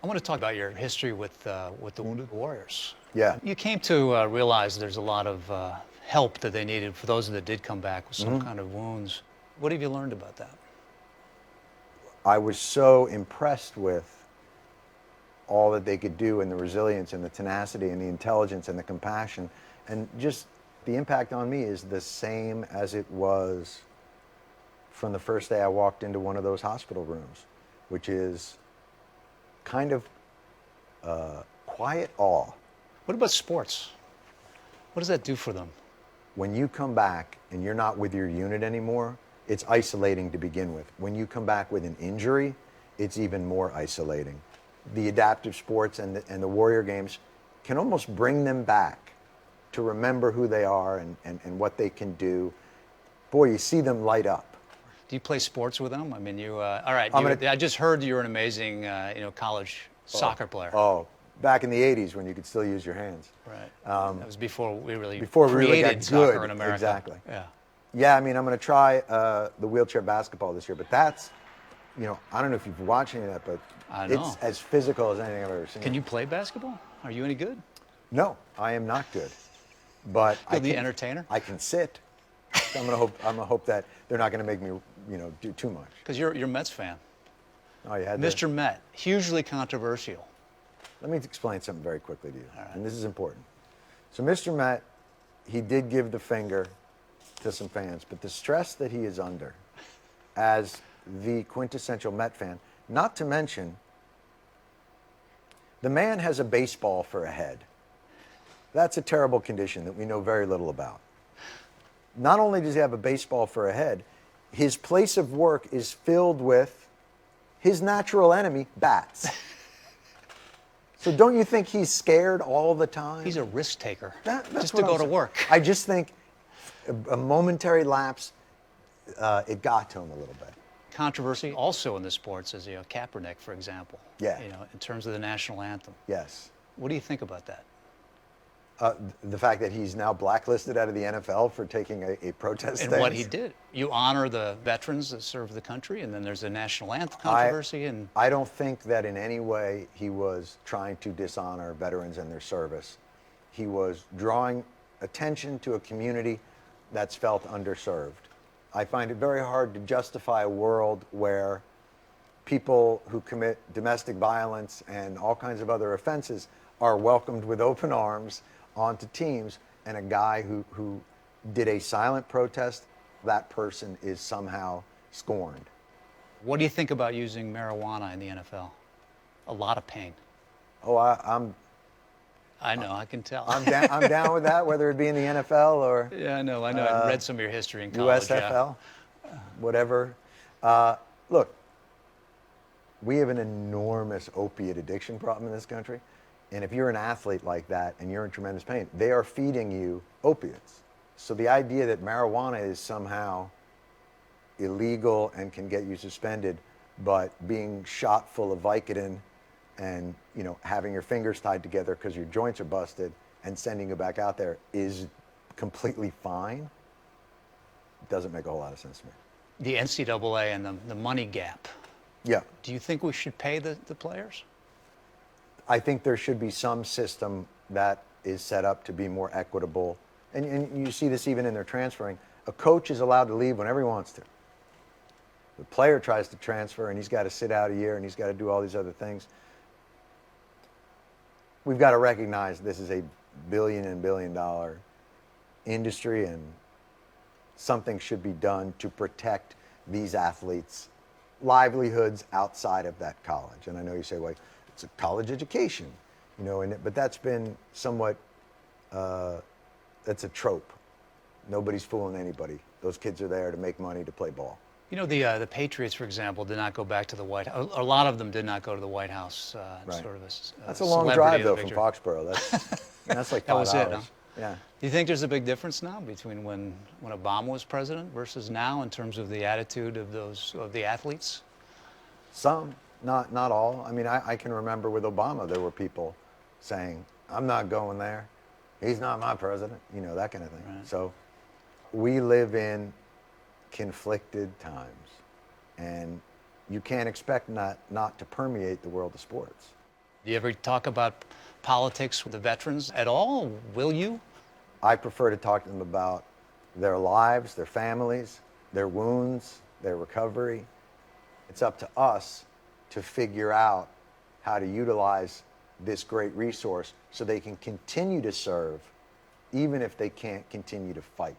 I want to talk about your history with the Wounded Warriors. Yeah. You came to realize there's a lot of help that they needed for those that did come back with some kind of wounds. What have you learned about that? I was so impressed with all that they could do, and the resilience and the tenacity and the intelligence and the compassion, and just the impact on me is the same as it was from the first day I walked into one of those hospital rooms, which is kind of quiet awe. What about sports? What does that do for them? When you come back and you're not with your unit anymore, it's isolating to begin with. When you come back with an injury, it's even more isolating. The adaptive sports and the Warrior games can almost bring them back to remember who they are and what they can do. Boy, you see them light up. Do you play sports with them? I mean, all right. I just heard you're an amazing, college soccer player. Oh, back in the '80s when you could still use your hands. Right. That was before we really got soccer good in America. Exactly. Yeah. Yeah, I mean, I'm going to try the wheelchair basketball this year, but that's, I don't know if you've watched any of that, but it's as physical as anything I've ever seen. Can you play basketball? Are you any good? No, I am not good. But You're the entertainer? I can sit. So I'm gonna hope that they're not gonna make me, do too much. Because you're a Mets fan. Oh, you had Mr. Met, hugely controversial. Let me explain something very quickly to you, All right. and this is important. So Mr. Met, he did give the finger to some fans, but the stress that he is under as the quintessential Met fan, not to mention, the man has a baseball for a head. That's a terrible condition that we know very little about. Not only does he have a baseball for a head, his place of work is filled with his natural enemy, bats. So don't you think he's scared all the time? He's a risk taker, That's just what to go I'm to saying. work. I just think a momentary lapse, it got to him a little bit. Controversy also in the sports is, Kaepernick, for example. Yeah. In terms of the national anthem. Yes. What do you think about that? The fact that he's now blacklisted out of the NFL for taking a protest And stance. what he did. You honor the veterans that served the country, and then there's a national anthem controversy. I don't think that in any way he was trying to dishonor veterans and their service. He was drawing attention to a community that's felt underserved. I find it very hard to justify a world where people who commit domestic violence and all kinds of other offenses are welcomed with open arms onto teams, and a guy who did a silent protest, that person is somehow scorned. What do you think about using marijuana in the NFL? A lot of pain. Oh, I know, I can tell. I'm down with that, whether it be in the NFL or Yeah, I know. I read some of your history in college. USFL, whatever. Look, we have an enormous opiate addiction problem in this country. And if you're an athlete like that and you're in tremendous pain, they are feeding you opiates. So the idea that marijuana is somehow illegal and can get you suspended, but being shot full of Vicodin and having your fingers tied together because your joints are busted and sending you back out there is completely fine, doesn't make a whole lot of sense to me. The NCAA and the money gap. Yeah. Do you think we should pay the players? I think there should be some system that is set up to be more equitable. And you see this even in their transferring. A coach is allowed to leave whenever he wants to. The player tries to transfer and he's got to sit out a year and he's got to do all these other things. We've got to recognize this is a billion and billion dollar industry, and something should be done to protect these athletes' livelihoods outside of that college. And I know you say, well, it's a college education, but that's been somewhat, that's a trope. Nobody's fooling anybody. Those kids are there to make money to play ball. The Patriots, for example, did not go back to the White House. A lot of them did not go to the White House. Right. Sort of that's a long drive, though, from Foxborough. That's like 5 That was hours. it, huh? Yeah. Do you think there's a big difference now between when Obama was president versus now in terms of the attitude of the athletes? Some, not all. I mean, I can remember with Obama, there were people saying, I'm not going there. He's not my president, that kind of thing. Right. So we live in conflicted times, and you can't expect not to permeate the world of sports. Do you ever talk about politics with the veterans at all? Will you? I prefer to talk to them about their lives, their families, their wounds, their recovery. It's up to us to figure out how to utilize this great resource so they can continue to serve even if they can't continue to fight.